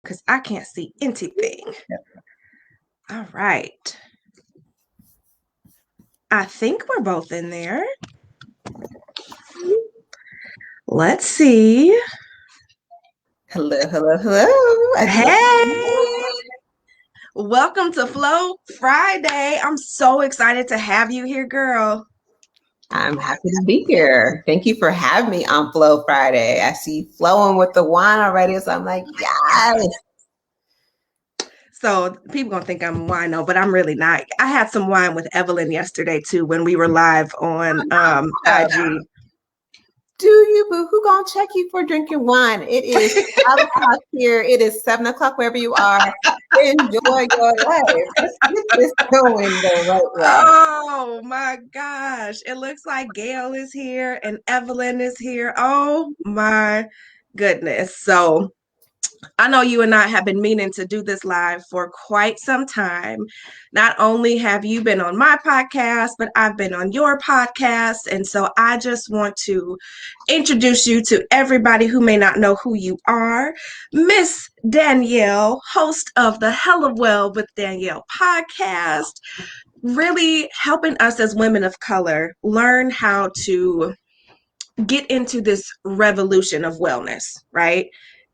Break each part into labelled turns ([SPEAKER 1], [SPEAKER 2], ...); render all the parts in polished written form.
[SPEAKER 1] because I can't see anything. All right. I think we're both in there. Let's see.
[SPEAKER 2] Hello.
[SPEAKER 1] Hey. Welcome to Flow Friday. I'm so excited to have you here, girl.
[SPEAKER 2] I'm happy to be here. Thank you for having me on Flow Friday. I see you flowing with the wine already, so I'm like, yes.
[SPEAKER 1] So people gonna think I'm wino, but I'm really not. I had some wine with Evelyn yesterday too when we were live on IG.
[SPEAKER 2] Do you, boo? Who gonna check you for drinking wine? It is 5 o'clock here. It is 7 o'clock wherever you are. Enjoy your life. Let's get this going the right way.
[SPEAKER 1] Oh my gosh. It looks like Gail is here and Evelyn is here. Oh my goodness. So I know you and I have been meaning to do this live for quite some time. Not only have you been on my podcast, but I've been on your podcast. And so I just want to introduce you to everybody who may not know who you are. Miss Danielle, host of the Hella Well with Danielle podcast, really helping us as women of color learn how to get into this revolution of wellness, right?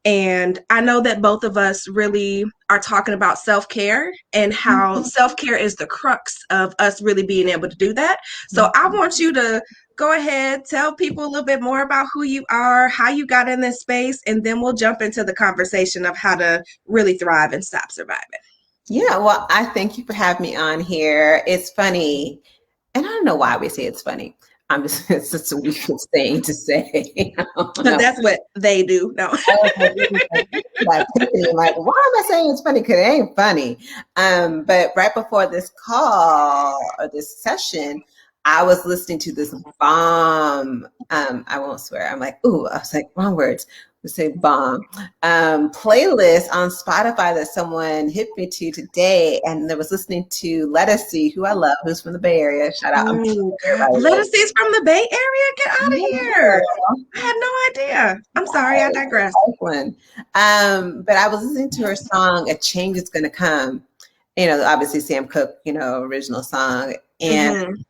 [SPEAKER 1] And I know that both of us really are talking about self-care and how self-care is the crux of us really being able to do that. So I want you to go ahead, tell people a little bit more about who you are, how you got in this space, and then we'll jump into the conversation of how to really thrive and stop surviving.
[SPEAKER 2] Yeah, well, I thank you for having me on here. It's funny, and I don't know why we say it's funny. It's just a weird thing to say.
[SPEAKER 1] That's what they do. No.
[SPEAKER 2] Like, why am I saying it's funny? Because it ain't funny. But right before this call or this session, I was listening to this bomb. I won't swear. I'm like, ooh, I was like, wrong words. We say bomb playlist on Spotify that someone hit me to today, and I was listening to Lettucey, who I love, who's from the Bay Area. Shout out!
[SPEAKER 1] Lettucey's from the Bay Area. Get out of here! I had no idea. I'm sorry, I digress.
[SPEAKER 2] But I was listening to her song "A Change Is Gonna Come." You know, obviously Sam Cooke, original song, and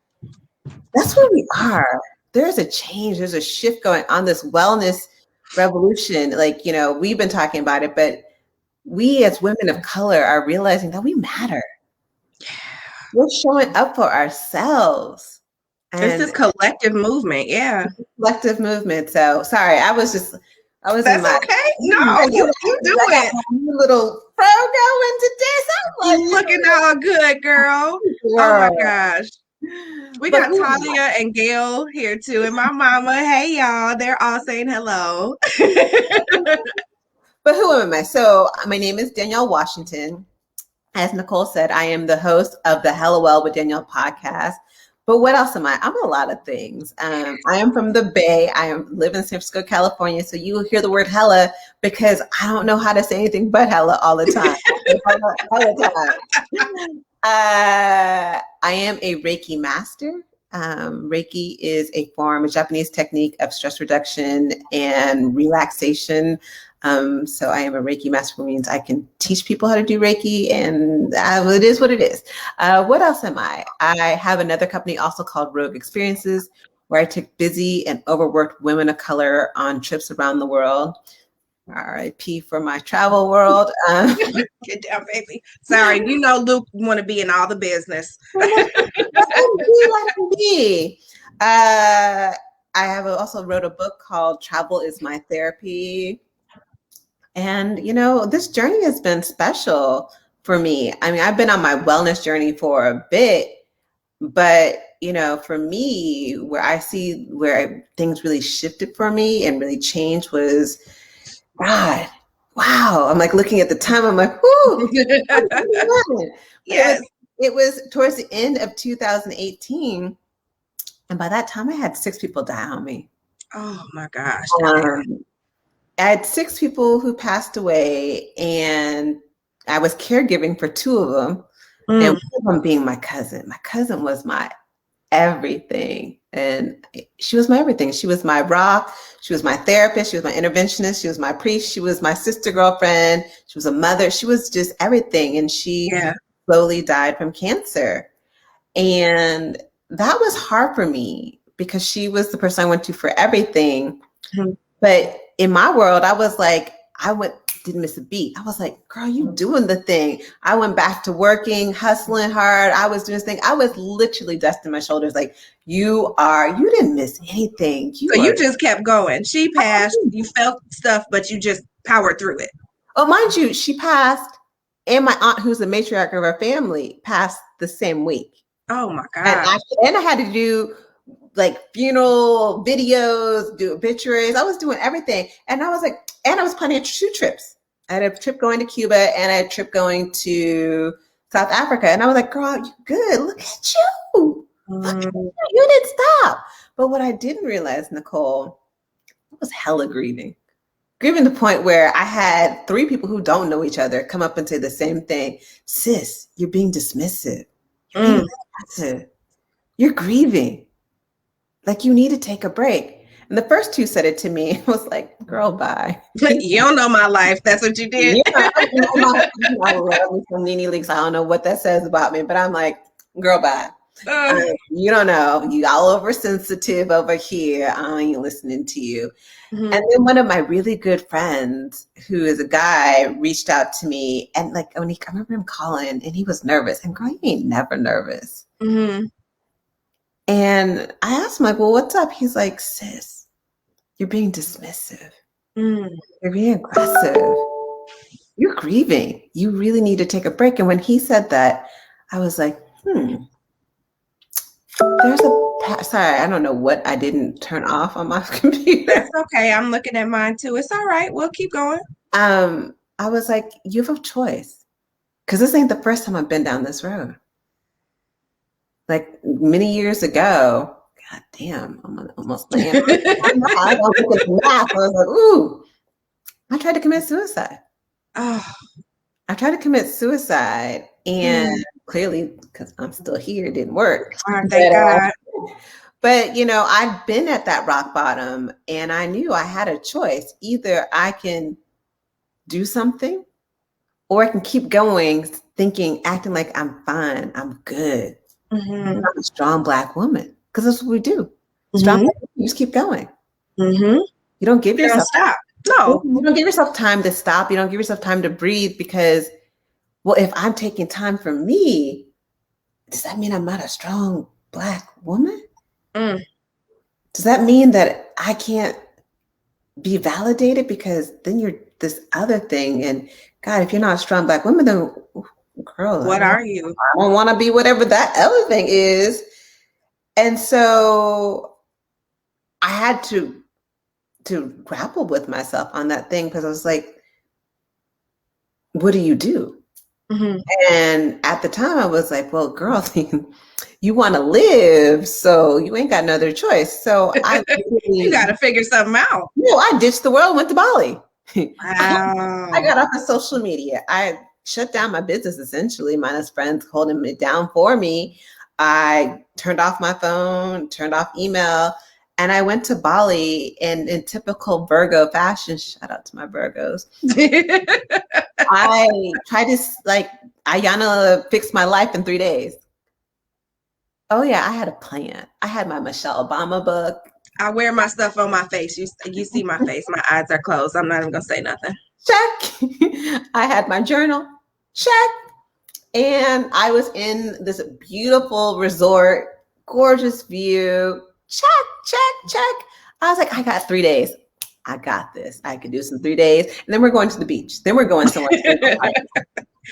[SPEAKER 2] that's where we are. There's a change. There's a shift going on. This wellness revolution, we've been talking about it, but we as women of color are realizing that we matter. We're showing up for ourselves.
[SPEAKER 1] It's this collective movement. Yeah.
[SPEAKER 2] Collective movement. So sorry, I was
[SPEAKER 1] That's in my okay. No, you do it.
[SPEAKER 2] Little pro going today.
[SPEAKER 1] You looking all good, girl. Oh my gosh. We got Talia and Gail here too, and my mama. Hey y'all, they're all saying hello.
[SPEAKER 2] But who am I? So my name is Danielle Washington. As Nicole said, I am the host of the Hella Well with Danielle podcast. But what else am I? I'm a lot of things. I am from the Bay. I live in San Francisco, California. So you will hear the word hella because I don't know how to say anything but hella all the time. I am a Reiki master. Reiki is a Japanese technique of stress reduction and relaxation. So I am a Reiki master, which means I can teach people how to do Reiki, and it is what it is. What else am I? I have another company also called Rogue Experiences, where I take busy and overworked women of color on trips around the world. RIP for my travel world.
[SPEAKER 1] Get down, baby. Sorry, Luke want to be in all the business.
[SPEAKER 2] I have also wrote a book called Travel is My Therapy. And, this journey has been special for me. I mean, I've been on my wellness journey for a bit, but, for me, where things really shifted for me and really changed was, God, wow. I'm like looking at the time. I'm like, whoo. Yes. It was towards the end of 2018. And by that time, I had 6 people die on me.
[SPEAKER 1] Oh, my gosh.
[SPEAKER 2] I had 6 people who passed away, and I was caregiving for 2 of them, and one of them being my cousin. My cousin was my everything. And she was my everything. She was my rock. She was my therapist. She was my interventionist. She was my priest. She was my sister girlfriend. She was a mother. She was just everything. And she slowly died from cancer. And that was hard for me because she was the person I went to for everything. Mm-hmm. But in my world, I was like, didn't miss a beat. I was like, girl, you doing the thing. I went back to working, hustling hard. I was doing this thing. I was literally dusting my shoulders like, you didn't miss anything.
[SPEAKER 1] You just kept going. She passed, you felt stuff, but you just powered through it.
[SPEAKER 2] Oh, mind you, she passed, and my aunt, who's the matriarch of our family, passed the same week.
[SPEAKER 1] Oh my God.
[SPEAKER 2] And I had to do like funeral videos, do obituaries. I was doing everything. And I was like, and I was planning 2 trips. I had a trip going to Cuba and I had a trip going to South Africa. And I was like, girl, you good. Look at you. Look at you. You didn't stop. But what I didn't realize, Nicole, I was hella grieving. Grieving to the point where I had 3 people who don't know each other come up and say the same thing. Sis, you're being dismissive. You're being aggressive. You're grieving. Like you need to take a break. And the first 2 said it to me. I was like, girl, bye.
[SPEAKER 1] You don't know my life. That's what you did.
[SPEAKER 2] Yeah, I love me some Nene Leakes. I don't know what that says about me, but I'm like, girl, bye. You don't know. You all oversensitive over here. I ain't listening to you. Mm-hmm. And then one of my really good friends, who is a guy, reached out to me. And like, I remember him calling and he was nervous. And girl, you ain't never nervous. Mm-hmm. And I asked him, like, well, what's up? He's like, sis, you're being dismissive. You're being aggressive. You're grieving. You really need to take a break. And when he said that, I was like, sorry, I don't know what I didn't turn off on my computer.
[SPEAKER 1] That's okay. I'm looking at mine too. It's all right. We'll keep going.
[SPEAKER 2] I was like, you have a choice. Because this ain't the first time I've been down this road. Like many years ago, God damn, I'm almost laying. I was like, ooh, I tried to commit suicide.
[SPEAKER 1] Oh,
[SPEAKER 2] I tried to commit suicide, and clearly, because I'm still here, it didn't work.
[SPEAKER 1] Thank God.
[SPEAKER 2] But you know, I've been at that rock bottom, and I knew I had a choice. Either I can do something, or I can keep going, acting like I'm fine, I'm good. I'm a strong Black woman, because that's what we do. Strong Black women, you just keep going. You don't give yourself
[SPEAKER 1] stop. No,
[SPEAKER 2] you don't give yourself time to stop. You don't give yourself time to breathe because, well, if I'm taking time for me, does that mean I'm not a strong Black woman? Does that mean that I can't be validated because then you're this other thing? And God, if you're not a strong Black woman, then girl,
[SPEAKER 1] what are you?
[SPEAKER 2] I don't want to be whatever that other thing is. And so I had to grapple with myself on that thing, because I was like, what do you do? And at the time I was like, well, girl, you want to live, so you ain't got no other choice. So
[SPEAKER 1] you got to figure something out.
[SPEAKER 2] No, I ditched the world, went to Bali.
[SPEAKER 1] Wow.
[SPEAKER 2] I got off of social media. I shut down my business, essentially, minus friends holding it down for me. I turned off my phone, turned off email, and I went to Bali. And in typical Virgo fashion, shout out to my Virgos, I tried to Ayana fix my life in 3 days. Oh yeah, I had a plan. I had my Michelle Obama book.
[SPEAKER 1] I wear my stuff on my face. You see my face. My eyes are closed. I'm not even gonna say nothing.
[SPEAKER 2] Check. I had my journal. Check. And I was in this beautiful resort, gorgeous view. Check, check, check. I was like, I got 3 days. I got this. I could do this in 3 days. And then we're going to the beach. Then we're going somewhere.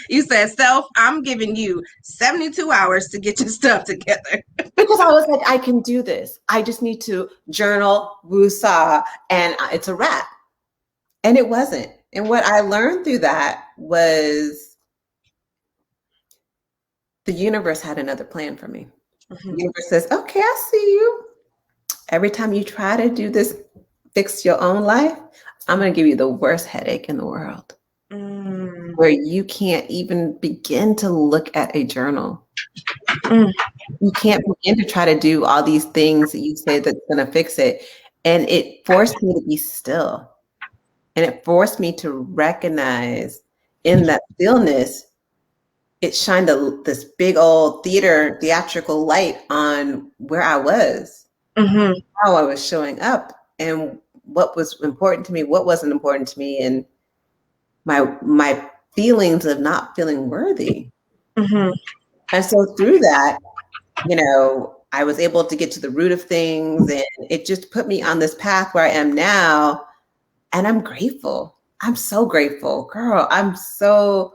[SPEAKER 1] You said, self, I'm giving you 72 hours to get your stuff together.
[SPEAKER 2] Because I was like, I can do this. I just need to journal, woosah, and it's a wrap. And it wasn't. And what I learned through that was the universe had another plan for me. The universe says, okay, I see you. Every time you try to do this, fix your own life, I'm going to give you the worst headache in the world. Where you can't even begin to look at a journal. you can't begin to try to do all these things that you say that's going to fix it. And it forced me to be still. And it forced me to recognize in that stillness, it shined this big old theatrical light on where I was, how I was showing up, and what was important to me, what wasn't important to me, and my feelings of not feeling worthy. And so through that, you know, I was able to get to the root of things, and it just put me on this path where I am now. And I'm grateful. I'm so grateful, girl. I'm so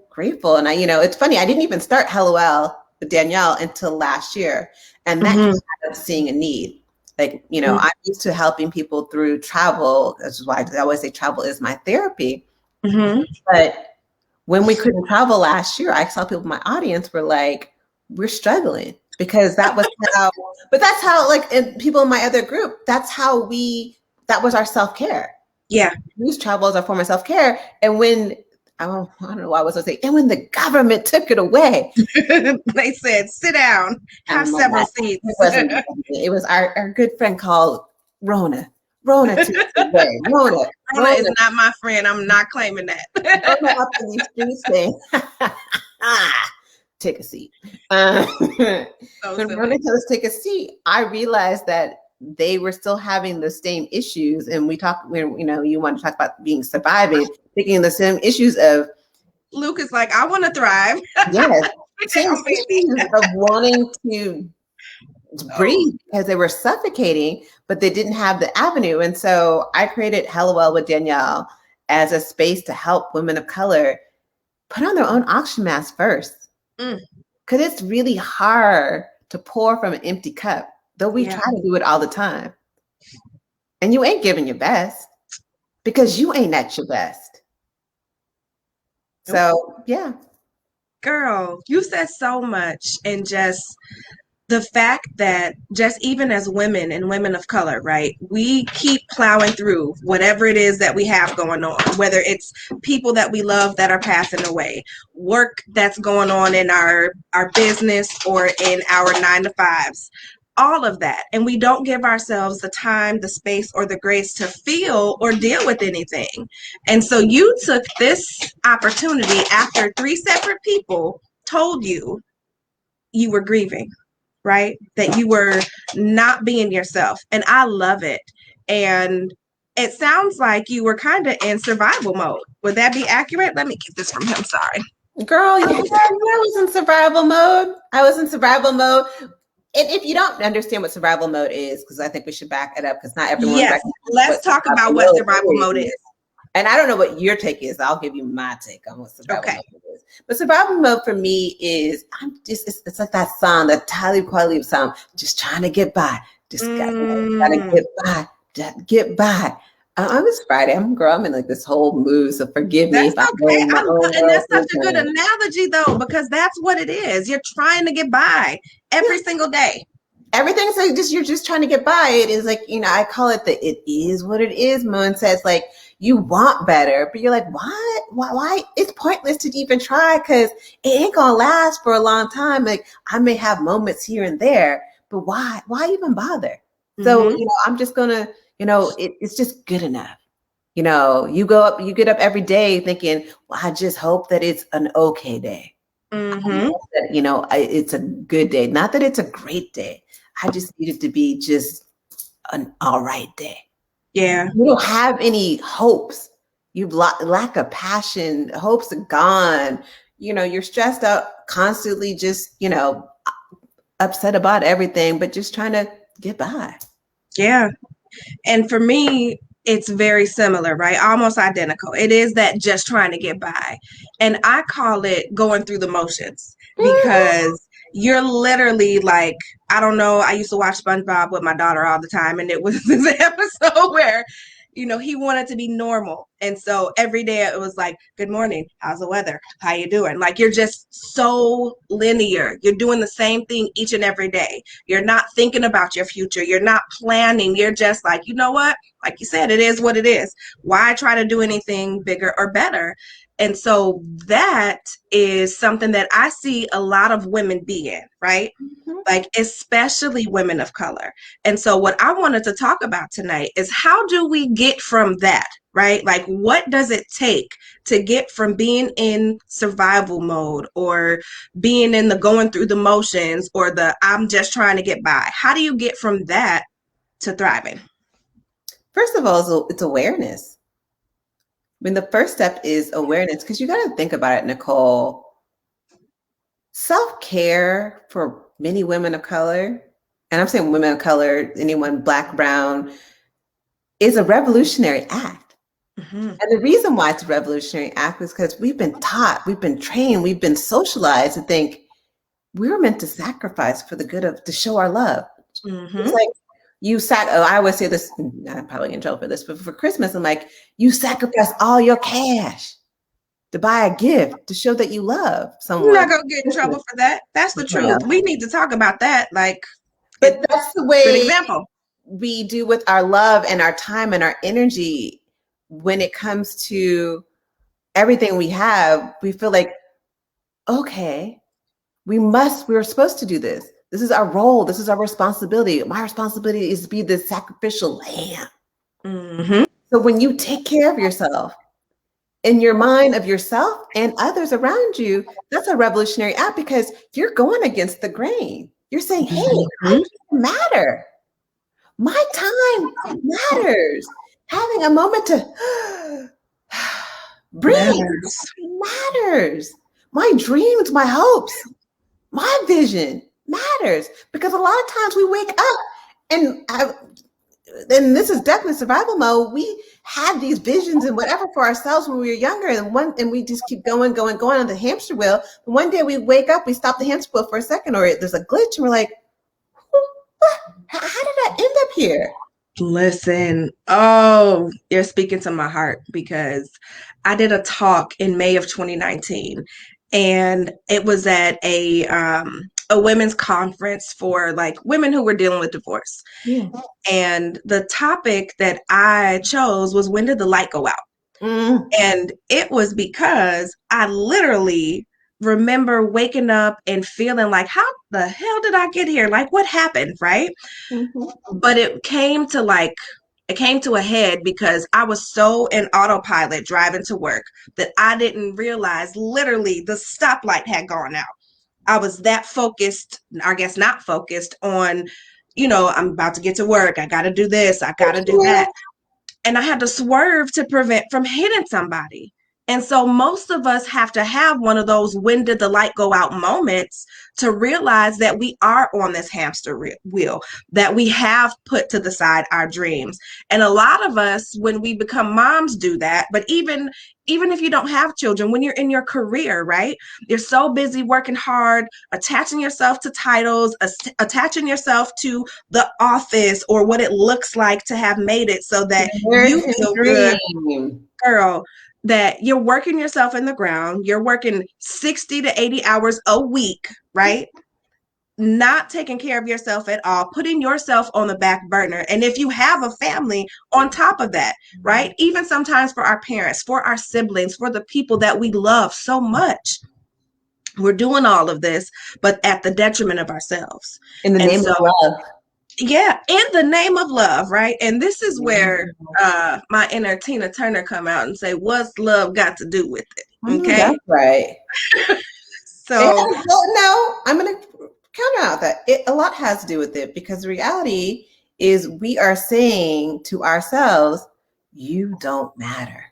[SPEAKER 2] grateful. And you know, it's funny. I didn't even start HelloWell with Danielle until last year. And that came out of seeing a need. Like, you know, I'm used to helping people through travel. That's why I always say travel is my therapy. But when we couldn't travel last year, I saw people in my audience were like, we're struggling, because that was how, but that's how, like, and people in my other group, that's how that was our self-care.
[SPEAKER 1] Yeah.
[SPEAKER 2] Use travel as our form of self-care. And when, I don't know why I was going to say, and when the government took it away.
[SPEAKER 1] They said, sit down, have several seats.
[SPEAKER 2] It was our good friend called Rona. Rona took it away. Rona
[SPEAKER 1] is not my friend. I'm not claiming that.
[SPEAKER 2] Rona up in these streets saying, take a seat. When Rona told us to take a seat, I realized that they were still having the same issues. And you know, you want to talk about surviving, thinking the same issues of.
[SPEAKER 1] Luke is like, I want to thrive.
[SPEAKER 2] Yes. Same issues of wanting to breathe because they were suffocating, but they didn't have the avenue. And so I created HelloWell with Danielle as a space to help women of color put on their own oxygen mask first. Because it's really hard to pour from an empty cup. Though we try to do it all the time. And you ain't giving your best because you ain't at your best. So, yeah.
[SPEAKER 1] Girl, you said so much. And just the fact that just even as women and women of color, right, we keep plowing through whatever it is that we have going on, whether it's people that we love that are passing away, work that's going on in our business or in our 9-to-5s. All of that. And we don't give ourselves the time, the space, or the grace to feel or deal with anything. And so you took this opportunity after 3 separate people told you you were grieving, right? That you were not being yourself. And I love it. And it sounds like you were kind of in survival mode. Would that be accurate? Let me get this from him. Sorry.
[SPEAKER 2] Girl, I was in survival mode. And if you don't understand what survival mode is, because I think we should back it up, because not everyone.
[SPEAKER 1] Yes, let's talk about what survival mode is.
[SPEAKER 2] And I don't know what your take is. I'll give you my take on what survival mode is. But survival mode for me is, it's like that song, that Talib Kweli song, just trying to get by. Just gotta get by. It's Friday. I'm in like this whole mood, so forgive me.
[SPEAKER 1] That's okay. And that's such a good analogy, though, because that's what it is. You're trying to get by every single day.
[SPEAKER 2] Everything's like you're just trying to get by. It is like, you know, I call it it is what it is. Moon says, like, you want better, but you're like, what? Why? It's pointless to even try because it ain't gonna last for a long time. Like, I may have moments here and there, but why? Why even bother? So, you know, I'm just gonna. You know, it's just good enough. You know, you get up every day thinking, well, I just hope that it's an okay day. That, you know, it's a good day. Not that it's a great day. I just need it to be just an all right day.
[SPEAKER 1] Yeah.
[SPEAKER 2] You don't have any hopes. You lack of passion. Hopes are gone. You know, you're stressed out constantly, just, you know, upset about everything, but just trying to get by.
[SPEAKER 1] Yeah. And for me, it's very similar, right? Almost identical. It is that just trying to get by. And I call it going through the motions because you're literally like, I don't know. I used to watch SpongeBob with my daughter all the time. And it was this episode where, you know, he wanted to be normal. And so every day it was like, good morning. How's the weather? How you doing? Like, you're just so linear. You're doing the same thing each and every day. You're not thinking about your future. You're not planning. You're just like, you know what? Like you said, it is what it is. Why try to do anything bigger or better? And so that is something that I see a lot of women be in, right?
[SPEAKER 2] Mhm.
[SPEAKER 1] Like, especially women of color. And so, what I wanted to talk about tonight is how do we get from that, right? Like, what does it take to get from being in survival mode or being in the going through the motions or the I'm just trying to get by? How do you get from that to thriving?
[SPEAKER 2] First of all, it's awareness. I mean, the first step is awareness, because you got to think about it, Nicole. Self-care for many women of color, and I'm saying women of color, anyone Black, brown, is a revolutionary act.
[SPEAKER 1] Mm-hmm.
[SPEAKER 2] And the reason why it's a revolutionary act is because we've been taught, we've been trained, we've been socialized to think we're meant to sacrifice for the good of, to show our love.
[SPEAKER 1] Mm-hmm.
[SPEAKER 2] It's like I always say this, I'm probably in trouble for this, but for Christmas, I'm like, you sacrifice all your cash to buy a gift to show that you love
[SPEAKER 1] You're not
[SPEAKER 2] someone.
[SPEAKER 1] gonna get in trouble for that. That's the
[SPEAKER 2] Yeah.
[SPEAKER 1] truth. We need to talk about that. Like,
[SPEAKER 2] But that's the
[SPEAKER 1] good
[SPEAKER 2] way
[SPEAKER 1] example.
[SPEAKER 2] we do with our love and our time and our energy. When it comes to everything we have, we feel like, okay, we're supposed to do this. This is our role. This is our responsibility. My responsibility is to be the sacrificial lamb.
[SPEAKER 1] Mm-hmm.
[SPEAKER 2] So when you take care of yourself, in your mind of yourself and others around you, that's a revolutionary act, because you're going against the grain. You're saying, hey, I matter. My time matters. Having a moment to breathe matters. My dreams, my hopes, my vision matters, because a lot of times we wake up and this is definitely survival mode. We had these visions and whatever for ourselves when we were younger, and we just keep going on the hamster wheel. And one day we wake up, we stop the hamster wheel for a second, or there's a glitch, and we're like, how did I end up here?
[SPEAKER 1] Listen, oh, you're speaking to my heart, because I did a talk in May of 2019, and it was at a women's conference for like women who were dealing with divorce.
[SPEAKER 2] Yeah.
[SPEAKER 1] And the topic that I chose was, when did the light go out? And it was because I literally remember waking up and feeling like, how the hell did I get here? Like, what happened, right? But it came to a head because I was so in autopilot driving to work that I didn't realize literally the stoplight had gone out. I was that focused, I guess not focused on, I'm about to get to work. I got to do this. I got to do that. And I had to swerve to prevent from hitting somebody. And so most of us have to have one of those when did the light go out moments to realize that we are on this hamster wheel, that we have put to the side our dreams. And a lot of us, when we become moms, do that. But even if you don't have children, when you're in your career, right? You're so busy working hard, attaching yourself to titles, attaching yourself to the office or what it looks like to have made it so that you feel good, girl, that you're working yourself in the ground. You're working 60 to 80 hours a week, right? Not taking care of yourself at all, putting yourself on the back burner. And if you have a family on top of that, right? Even sometimes for our parents, for our siblings, for the people that we love so much, we're doing all of this, but at the detriment of ourselves.
[SPEAKER 2] In the name of love.
[SPEAKER 1] Yeah, in the name of love, right? And this is where my inner Tina Turner come out and say, what's love got to do with it? Okay.
[SPEAKER 2] That's right.
[SPEAKER 1] So
[SPEAKER 2] no, I'm going to counter out that a lot has to do with it, because the reality is we are saying to ourselves, you don't matter.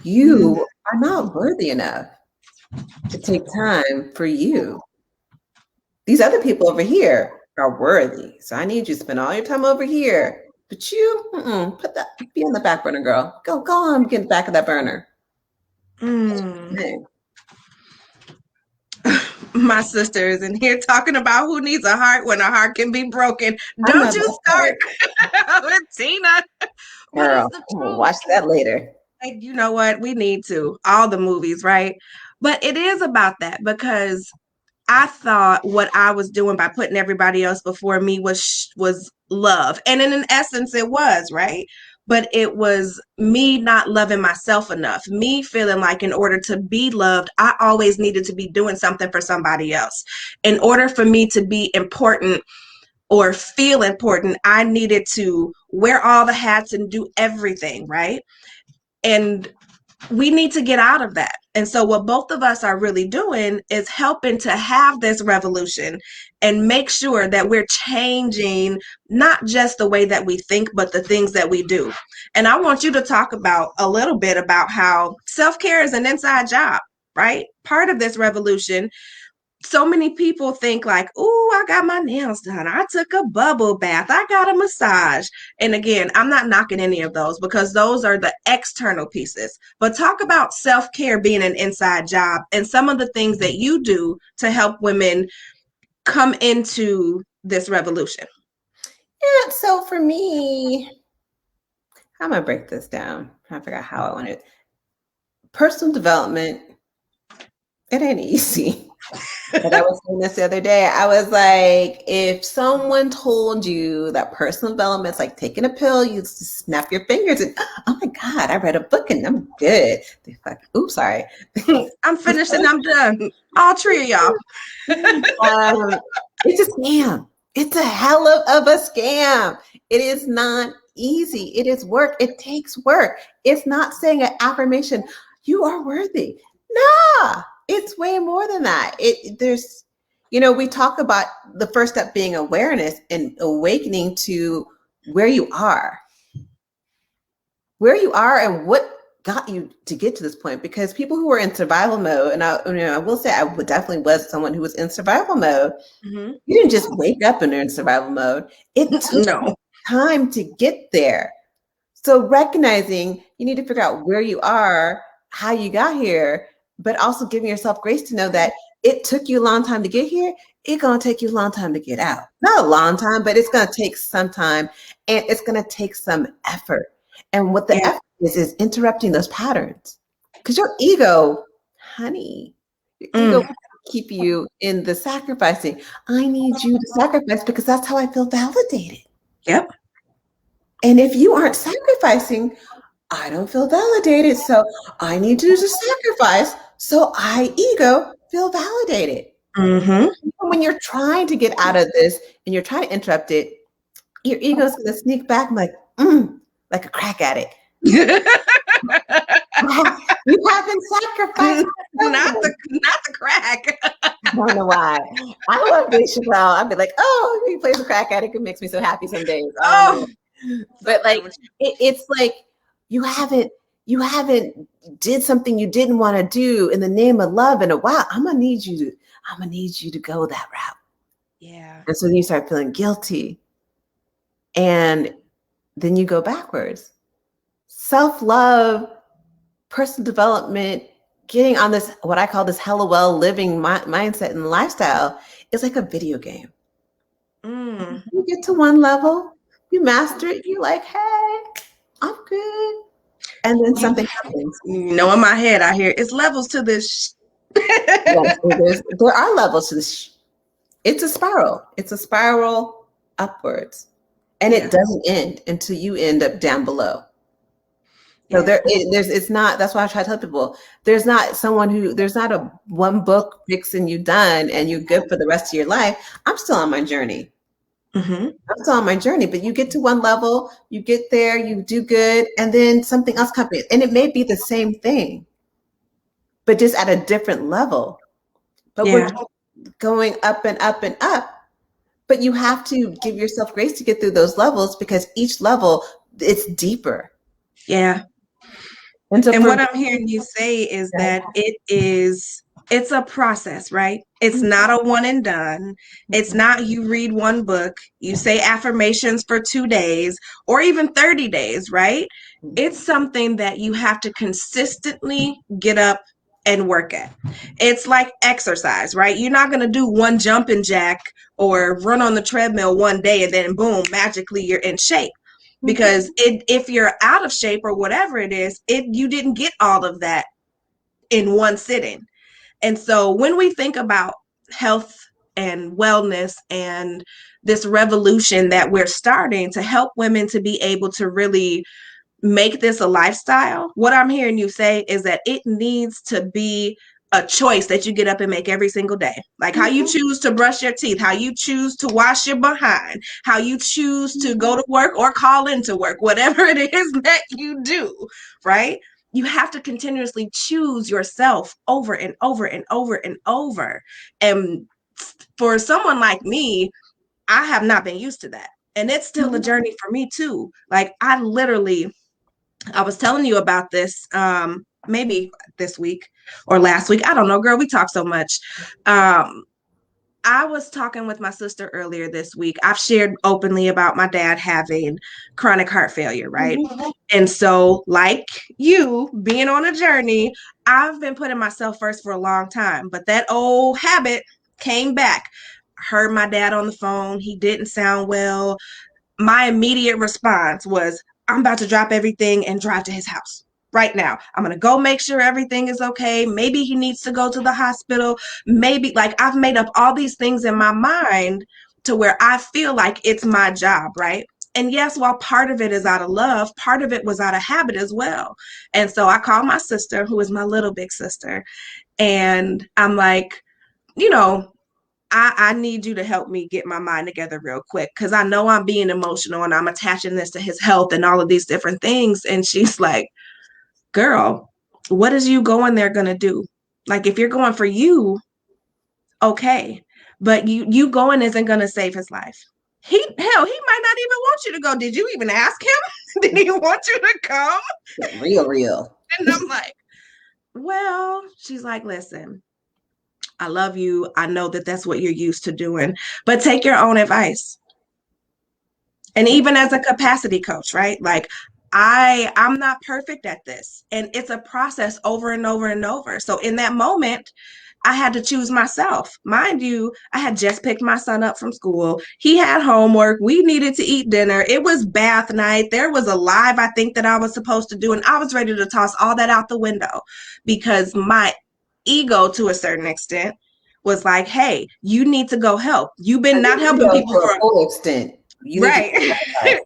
[SPEAKER 2] You are not worthy enough to take time for you. These other people over here are worthy. So I need you to spend all your time over here. But you, be on the back burner, girl. Go on, get in the back of that burner.
[SPEAKER 1] My sister is in here talking about who needs a heart when a heart can be broken. Don't you start with Tina.
[SPEAKER 2] Girl, watch that later.
[SPEAKER 1] You know what? We need to. All the movies, right? But it is about that, because I thought what I was doing by putting everybody else before me was love. And in essence, it was, right? but it was me not loving myself enough, me feeling like in order to be loved, I always needed to be doing something for somebody else. In order for me to be important or feel important, I needed to wear all the hats and do everything, right? And we need to get out of that. And so, what both of us are really doing is helping to have this revolution and make sure that we're changing not just the way that we think, but the things that we do. And I want you to talk about a little bit about how self care is an inside job, right? Part of this revolution. So many people think like, oh, I got my nails done. I took a bubble bath. I got a massage. And again, I'm not knocking any of those because those are the external pieces. But talk about self-care being an inside job and some of the things that you do to help women come into this revolution.
[SPEAKER 2] Yeah, so for me, I'm gonna break this down. I'm trying to figure out how I want it. Personal development, it ain't easy. But I was saying this the other day. I was like, if someone told you that personal development's like taking a pill, you just snap your fingers and, oh my God, I read a book and I'm good. They fuck, oops, sorry.
[SPEAKER 1] I'm finished and I'm done. All three of y'all.
[SPEAKER 2] It's a scam. It's a hell of a scam. It is not easy. It is work. It takes work. It's not saying an affirmation, you are worthy. Nah. It's way more than that. There's, we talk about the first step being awareness and awakening to where you are and what got you to get to this point. Because people who are in survival mode, and I will say I definitely was someone who was in survival mode. Mm-hmm. You didn't just wake up and you're in survival mode. It took time to get there. So recognizing you need to figure out where you are, how you got here, but also giving yourself grace to know that it took you a long time to get here. It's going to take you a long time to get out. Not a long time, but it's going to take some time and it's going to take some effort. And what the effort is interrupting those patterns. Because your ego, honey, your ego will keep you in the sacrificing. I need you to sacrifice because that's how I feel validated.
[SPEAKER 1] Yep.
[SPEAKER 2] And if you aren't sacrificing, I don't feel validated. So I need you to sacrifice. So ego feel validated. Mm-hmm. When you're trying to get out of this and you're trying to interrupt it, your ego's going to sneak back like a crack addict. You haven't sacrificed.
[SPEAKER 1] Not the crack.
[SPEAKER 2] I don't know why. I love Dave Chappelle. I'd be like, oh, he plays a crack addict. It makes me so happy some days. But like, it's like you haven't did something you didn't want to do in the name of love in a while. I'm gonna need you to go that route.
[SPEAKER 1] Yeah.
[SPEAKER 2] And so then you start feeling guilty, and then you go backwards. Self-love, personal development, getting on this, what I call this hella well living mindset and lifestyle is like a video game. You get to one level, you master it, you're like, hey, I'm good. And then something happens.
[SPEAKER 1] In my head, I hear it's levels to this.
[SPEAKER 2] Yes, there are levels to this. It's a spiral. It's a spiral upwards. And it doesn't end until you end up down below. So it's not, that's why I try to tell people, there's not a one book fixing you done and you're good for the rest of your life. I'm still on my journey. Mm-hmm. I'm still on my journey, but you get to one level, you get there, you do good, and then something else comes in. And it may be the same thing, but just at a different level. But we're going up and up and up. But you have to give yourself grace to get through those levels because each level, it's deeper.
[SPEAKER 1] Yeah. And what I'm hearing you say is that it's a process, right? It's not a one and done. It's not you read one book, you say affirmations for 2 days or even 30 days, right? It's something that you have to consistently get up and work at. It's like exercise, right? You're not going to do one jumping jack or run on the treadmill one day and then boom, magically you're in shape. Because if you're out of shape or whatever it is, you didn't get all of that in one sitting. And so when we think about health and wellness and this revolution that we're starting to help women to be able to really make this a lifestyle, what I'm hearing you say is that it needs to be a choice that you get up and make every single day. Like how you choose to brush your teeth, how you choose to wash your behind, how you choose to go to work or call into work, whatever it is that you do, right? You have to continuously choose yourself over and over and over and over. And for someone like me, I have not been used to that. And it's still a journey for me too. Like I was telling you about this maybe this week or last week. I don't know, girl. We talk so much. I was talking with my sister earlier this week. I've shared openly about my dad having chronic heart failure, right? Mm-hmm. And so, like you being on a journey, I've been putting myself first for a long time, but that old habit came back. Heard my dad on the phone. He didn't sound well. My immediate response was, I'm about to drop everything and drive to his house right now. I'm going to go make sure everything is okay. Maybe he needs to go to the hospital. Maybe, like, I've made up all these things in my mind to where I feel like it's my job, right? And yes, while part of it is out of love, part of it was out of habit as well. And so I called my sister, who is my little big sister, and I'm like, you know, I need you to help me get my mind together real quick because I know I'm being emotional and I'm attaching this to his health and all of these different things. And she's like, girl, what is you going there going to do? Like, if you're going for you, okay. But you going isn't going to save his life. He might not even want you to go. Did you even ask him? Did he want you to come?
[SPEAKER 2] Real.
[SPEAKER 1] And I'm like, well, she's like, listen, I love you. I know that that's what you're used to doing, but take your own advice. And even as a capacity coach, right? Like I'm not perfect at this, and it's a process over and over and over. So in that moment, I had to choose myself. Mind you, I had just picked my son up from school. He had homework. We needed to eat dinner. It was bath night. There was a live, I think, that I was supposed to do. And I was ready to toss all that out the window because my ego, to a certain extent, was like, hey, you need to go help. You've been not helping people
[SPEAKER 2] for a full extent.
[SPEAKER 1] Right.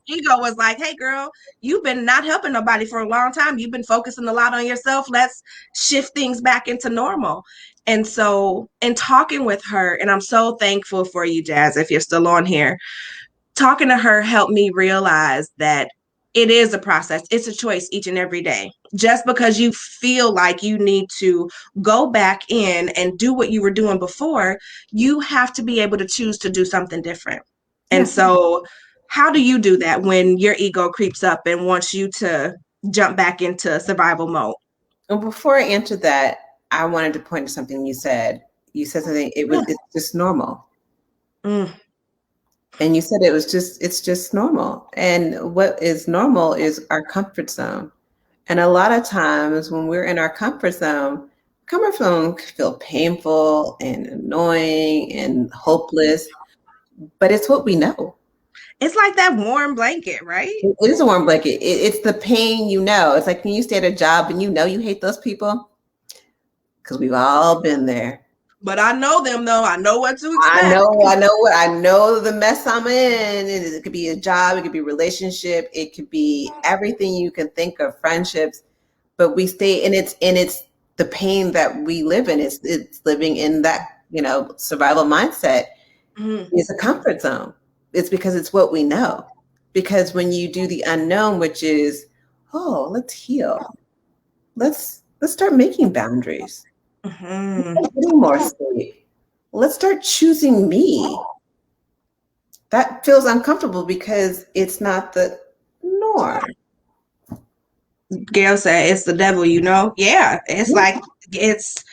[SPEAKER 1] Ego was like, hey, girl, you've been not helping nobody for a long time. You've been focusing a lot on yourself. Let's shift things back into normal. And so in talking with her, and I'm so thankful for you, Jazz, if you're still on here, talking to her helped me realize that it is a process. It's a choice each and every day. Just because you feel like you need to go back in and do what you were doing before, you have to be able to choose to do something different. And so how do you do that when your ego creeps up and wants you to jump back into survival mode?
[SPEAKER 2] Well, before I answer that, I wanted to point to something you said. You said something, it's just normal. And you said it's just normal. And what is normal is our comfort zone. And a lot of times when we're in our comfort zone can feel painful and annoying and hopeless, but it's what we know.
[SPEAKER 1] It's like that warm blanket, right?
[SPEAKER 2] It is a warm blanket. It's the pain, you know. It's like when you stay at a job and you know you hate those people, because we've all been there.
[SPEAKER 1] But I know them though. I know what to expect.
[SPEAKER 2] I know the mess I'm in. It could be a job, it could be a relationship, it could be everything you can think of, friendships. But we stay, and it's the pain that we live in. It's living in that, survival mindset is a comfort zone. It's because it's what we know. Because when you do the unknown, which is, let's heal. Let's start making boundaries. Getting more sleep. Let's start choosing me. That feels uncomfortable because it's not the norm.
[SPEAKER 1] Gail said it's the devil, Yeah, it's like it's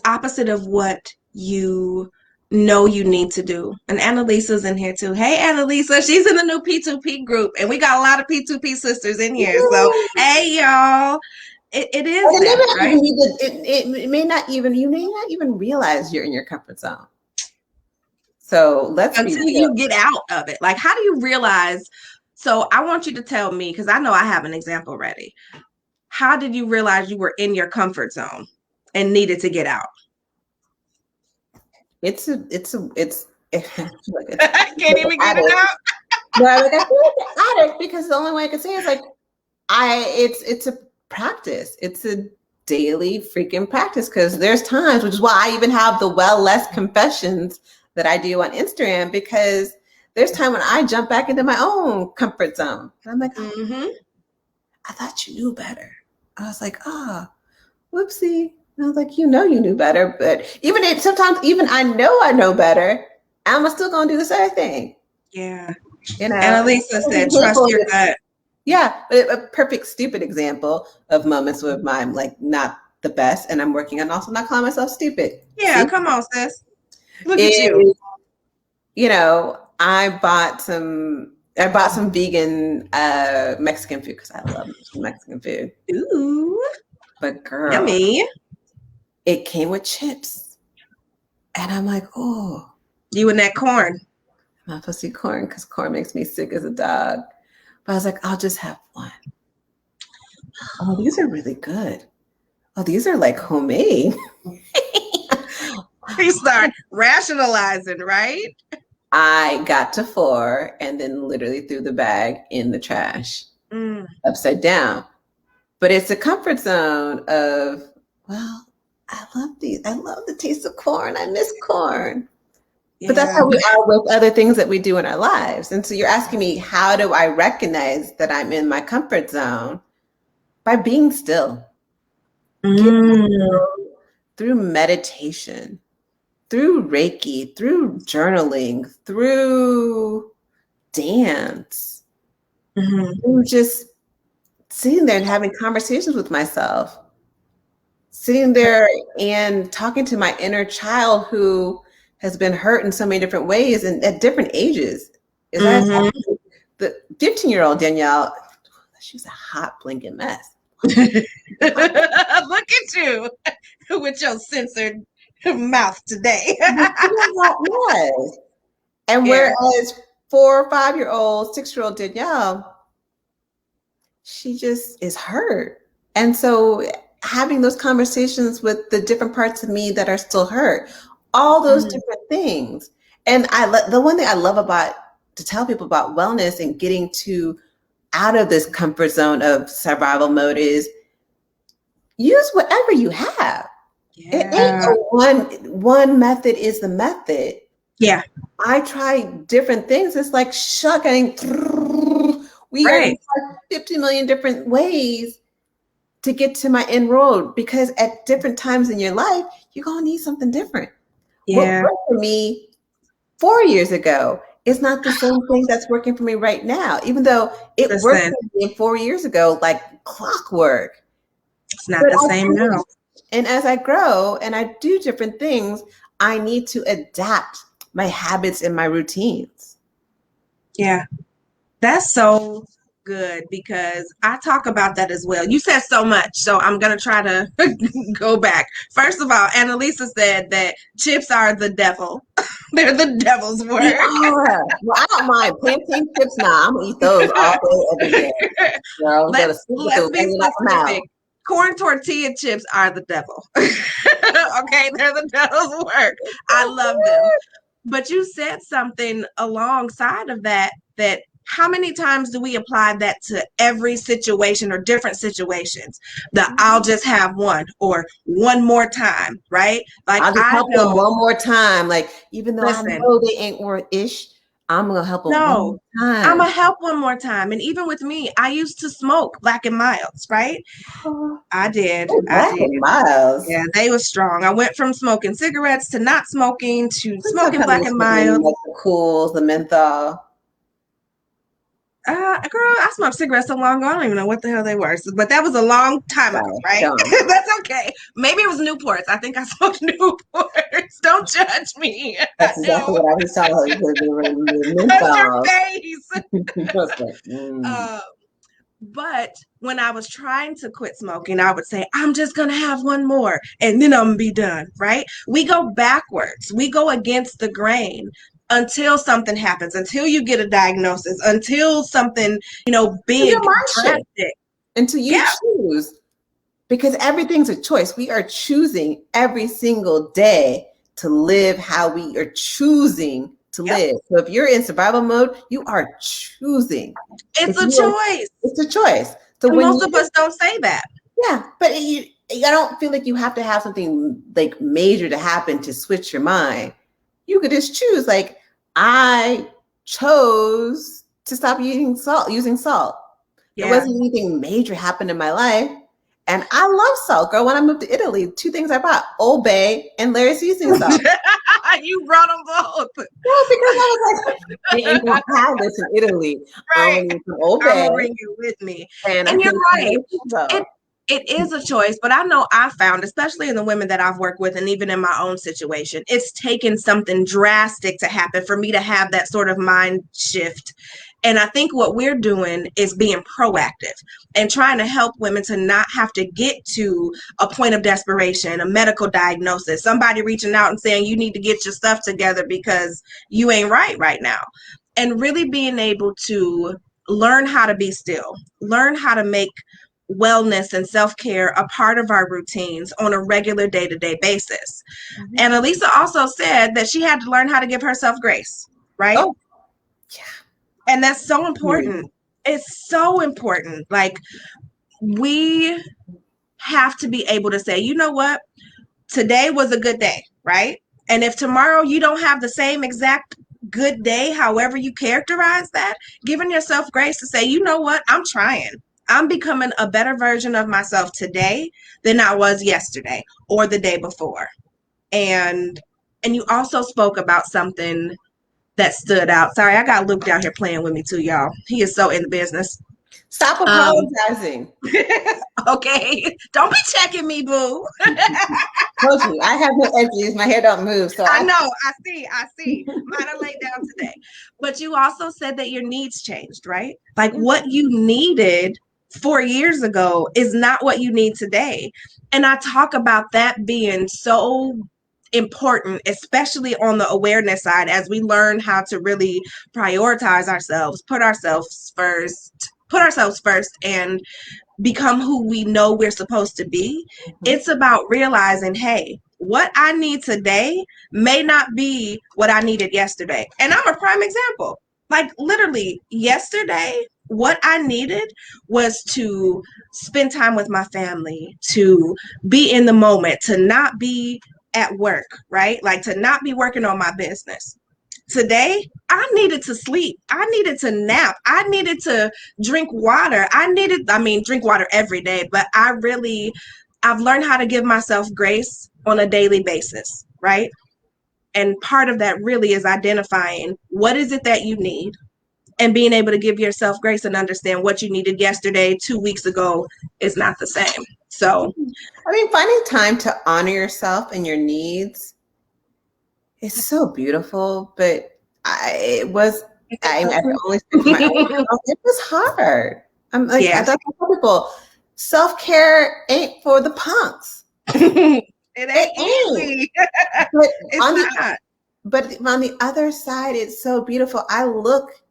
[SPEAKER 1] opposite of what you know you need to do. And Annalisa's in here too. Hey, Annalisa, she's in the new P2P group, and we got a lot of P2P sisters in here. So hey, y'all. It is that, right?
[SPEAKER 2] You may not even realize you're in your comfort zone. So
[SPEAKER 1] until you get out of it. Like, how do you realize? So I want you to tell me, because I know I have an example ready. How did you realize you were in your comfort zone and needed to get out?
[SPEAKER 2] I can't
[SPEAKER 1] even get it out.
[SPEAKER 2] No, I feel like an addict, because the only way I can say is like, It's a practice. It's a daily freaking practice, because there's times, which is why I even have the well less confessions that I do on Instagram, because there's time when I jump back into my own comfort zone. And I'm like, oh, I thought you knew better. I was like, whoopsie. And I was like, you knew better. But sometimes even I know better, I'm still gonna do the same thing.
[SPEAKER 1] Yeah.
[SPEAKER 2] You know.
[SPEAKER 1] And Elisa said, trust your gut.
[SPEAKER 2] Yeah, a perfect stupid example of moments where I'm like not the best, and I'm working on also not calling myself stupid.
[SPEAKER 1] Yeah, come on, sis. Look at you.
[SPEAKER 2] You know, I bought some vegan Mexican food, because I love Mexican food.
[SPEAKER 1] Ooh.
[SPEAKER 2] But girl,
[SPEAKER 1] yummy.
[SPEAKER 2] It came with chips. And I'm like, oh.
[SPEAKER 1] You and that corn.
[SPEAKER 2] I'm not supposed to eat corn because corn makes me sick as a dog. But I was like, I'll just have one. Oh, these are really good. Oh, these are like homemade.
[SPEAKER 1] You start rationalizing, right?
[SPEAKER 2] I got to 4 and then literally threw the bag in the trash, upside down. But it's a comfort zone of, well, I love these. I love the taste of corn. I miss corn. Yeah. But that's how we are with other things that we do in our lives. And so you're asking me, how do I recognize that I'm in my comfort zone? By being still. Through meditation, through Reiki, through journaling, through dance, through just sitting there and having conversations with myself, sitting there and talking to my inner child who has been hurt in so many different ways and at different ages. The 15-year-old Danielle, she's a hot blinking mess.
[SPEAKER 1] Look at you with your censored mouth today.
[SPEAKER 2] And whereas 4 or 5-year-old, 6-year-old Danielle, she just is hurt. And so having those conversations with the different parts of me that are still hurt, all those different things. And the one thing I love to tell people about wellness and getting out of this comfort zone of survival mode is use whatever you have. Yeah. It ain't one method is the method.
[SPEAKER 1] Yeah.
[SPEAKER 2] I try different things. It's like shucking. We are 50 million different ways to get to my end road, because at different times in your life, you're going to need something different.
[SPEAKER 1] Yeah.
[SPEAKER 2] What worked for me 4 years ago is not the same thing that's working for me right now, even though it worked for me 4 years ago like clockwork.
[SPEAKER 1] It's not the same now.
[SPEAKER 2] And as I grow and I do different things, I need to adapt my habits and my routines.
[SPEAKER 1] Yeah, that's so good, because I talk about that as well. You said so much, so I'm going to try to go back. First of all, Annalisa said that chips are the devil. They're the devil's work.
[SPEAKER 2] Yeah. Well, I don't mind plantain chips now. I'm going to eat those all day, every day.
[SPEAKER 1] Let's be specific. Corn tortilla chips are the devil. Okay, they're the devil's work. I love them. But you said something alongside of that how many times do we apply that to every situation or different situations? I'll just have one, or one more time, right? Like
[SPEAKER 2] I'll just help them one more time. Like, even though I know they ain't worth-ish, I'm going to help them one more time.
[SPEAKER 1] I'm going to help one more time. And even with me, I used to smoke Black and Milds, right? I did.
[SPEAKER 2] Black and Milds.
[SPEAKER 1] Yeah, they were strong. I went from smoking cigarettes to not smoking to smoking Black and Milds.
[SPEAKER 2] Like the Cools, the menthol.
[SPEAKER 1] Girl, I smoked cigarettes so long ago, I don't even know what the hell they were. But that was a long time ago, right? That's okay. Maybe it was Newports. I think I smoked Newports. Don't judge me.
[SPEAKER 2] That's exactly what I was telling you.
[SPEAKER 1] That's your face. But when I was trying to quit smoking, I would say, I'm just going to have one more and then I'm going to be done, right? We go backwards. We go against the grain until something happens, until you get a diagnosis, until something, big, drastic.
[SPEAKER 2] Until you choose. Because everything's a choice. We are choosing every single day to live how we are choosing to live. So if you're in survival mode, you are choosing.
[SPEAKER 1] It's a choice.
[SPEAKER 2] It's a choice. So
[SPEAKER 1] And
[SPEAKER 2] when
[SPEAKER 1] most
[SPEAKER 2] you,
[SPEAKER 1] of us don't say that.
[SPEAKER 2] yeah, but I don't feel like you have to have something like major to happen to switch your mind. You could just choose, like, I chose to stop using salt. There
[SPEAKER 1] Yeah.
[SPEAKER 2] wasn't anything major happened in my life. And I love salt. Girl, when I moved to Italy, two things I bought, Old Bay and Larry's seasoning salt.
[SPEAKER 1] You brought them both.
[SPEAKER 2] Well, because I was like, they ain't gonna have this in Italy.
[SPEAKER 1] Right.
[SPEAKER 2] Some Old
[SPEAKER 1] I'm
[SPEAKER 2] Bay,
[SPEAKER 1] gonna bring you with me.
[SPEAKER 2] and I
[SPEAKER 1] And you're
[SPEAKER 2] think
[SPEAKER 1] right.
[SPEAKER 2] so.
[SPEAKER 1] It is a choice, but I know I found, especially in the women that I've worked with and even in my own situation, it's taken something drastic to happen for me to have that sort of mind shift. And I think what we're doing is being proactive and trying to help women to not have to get to a point of desperation, a medical diagnosis, somebody reaching out and saying you need to get your stuff together because you ain't right now. And really being able to learn how to be still, learn how to make wellness and self-care a part of our routines on a regular day-to-day basis.
[SPEAKER 2] Mhm.
[SPEAKER 1] And Elisa also said that she had to learn how to give herself grace, right?
[SPEAKER 2] Oh, yeah.
[SPEAKER 1] And that's so important. It's so important. Like, we have to be able to say, you know what? Today was a good day, right? And if tomorrow you don't have the same exact good day, however you characterize that, giving yourself grace to say, you know what? I'm trying. I'm becoming a better version of myself today than I was yesterday or the day before. And you also spoke about something that stood out. Sorry, I got Luke down here playing with me too, y'all. He is so in the business.
[SPEAKER 2] Stop apologizing.
[SPEAKER 1] Okay, don't be checking me, boo.
[SPEAKER 2] Told you, I have no edges. My hair don't move. So
[SPEAKER 1] I know. I see. Mine are laid down today. But you also said that your needs changed, right? Like, what you needed 4 years ago is not what you need today. And I talk about that being so important, especially on the awareness side, as we learn how to really prioritize ourselves, put ourselves first, and become who we know we're supposed to be. It's about realizing, hey, what I need today may not be what I needed yesterday. And I'm a prime example. Like, literally yesterday, what I needed was to spend time with my family, to be in the moment, to not be at work, right? Like, to not be working on my business. Today, I needed to sleep. I needed to nap. I needed to drink water. Drink water every day, but I've learned how to give myself grace on a daily basis, right? And part of that really is identifying what is it that you need and being able to give yourself grace and understand what you needed yesterday, 2 weeks ago is not the same. So,
[SPEAKER 2] I mean, finding time to honor yourself and your needs is so beautiful, but I can only speak for my own self. It was hard. I'm like,
[SPEAKER 1] yeah.
[SPEAKER 2] I tell people, self-care ain't for the punks.
[SPEAKER 1] It ain't easy.
[SPEAKER 2] But
[SPEAKER 1] It's not.
[SPEAKER 2] But on the other side, it's so beautiful. I look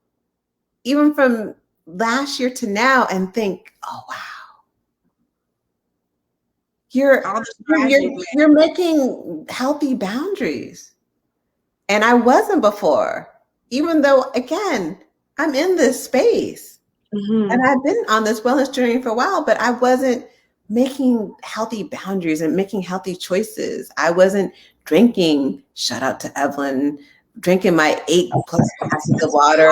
[SPEAKER 2] even from last year to now and think, oh wow, you're making healthy boundaries. And I wasn't before, even though, again, I'm in this space.
[SPEAKER 1] Mm-hmm.
[SPEAKER 2] And I've been on this wellness journey for a while, but I wasn't making healthy boundaries and making healthy choices. I wasn't drinking, shout out to Evelyn, drinking my 8+ glasses of water.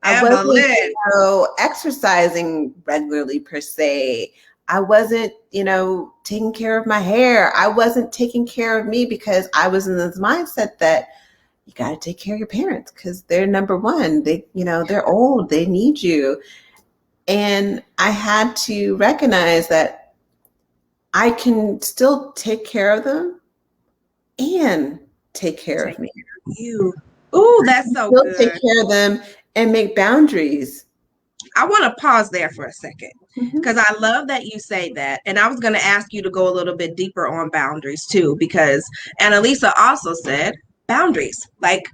[SPEAKER 2] I wasn't, exercising regularly per se. I wasn't, taking care of my hair. I wasn't taking care of me because I was in this mindset that you got to take care of your parents because they're number one. They're old. They need you. And I had to recognize that I can still take care of them and take care of me.
[SPEAKER 1] You. Ooh, that's so good.
[SPEAKER 2] Take care of them and make boundaries.
[SPEAKER 1] I want to pause there for a second because I love that you say that. And I was going to ask you to go a little bit deeper on boundaries too, because Annalisa also said boundaries. Like,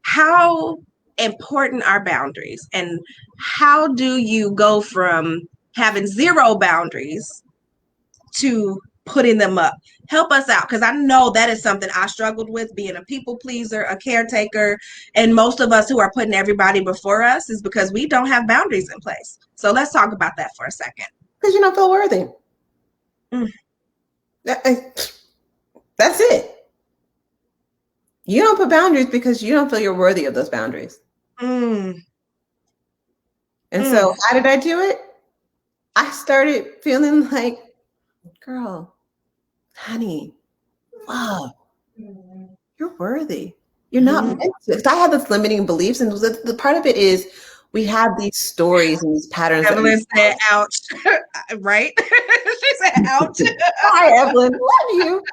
[SPEAKER 1] how important are boundaries? And how do you go from having zero boundaries to putting them up. Help us out, because I know that is something I struggled with, being a people pleaser, a caretaker, and most of us who are putting everybody before us is because we don't have boundaries in place. So let's talk about that for a second.
[SPEAKER 2] Because you don't feel worthy. That's it. You don't put boundaries because you don't feel you're worthy of those boundaries. And so how did I do it? I started feeling like, girl, honey, love, you're worthy. You're not meant to. Because I had this limiting beliefs, and the part of it is we have these stories and these patterns.
[SPEAKER 1] Evelyn said, ouch. Right? She said, ouch.
[SPEAKER 2] Hi, Evelyn. Love you.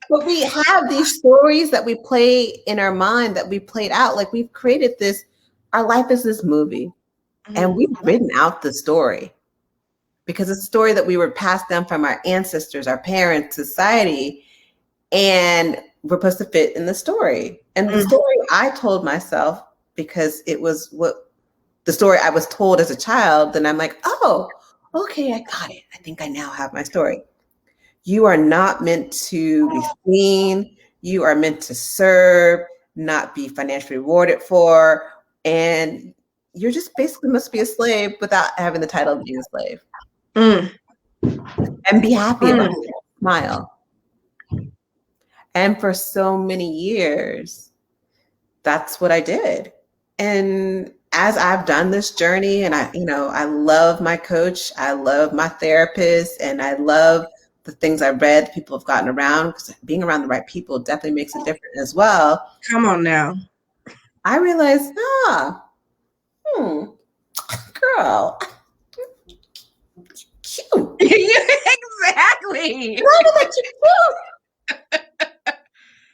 [SPEAKER 2] But we have these stories that we play in our mind that we played out. Like we've created this, our life is this movie. And we've written out the story because it's a story that we were passed down from our ancestors, our parents, society, and we're supposed to fit in the story. And the story I told myself, because it was what the story I was told as a child, then I'm like, oh, okay, I got it. I think I now have my story. You are not meant to be seen. You are meant to serve, not be financially rewarded for, and you're just basically must be a slave without having the title of being a slave. And be happy about it. Smile. And for so many years, that's what I did. And as I've done this journey, and I love my coach, I love my therapist, and I love the things I read, people have gotten around, because being around the right people definitely makes a difference as well.
[SPEAKER 1] Come on now.
[SPEAKER 2] I realized, girl, cute.
[SPEAKER 1] Exactly.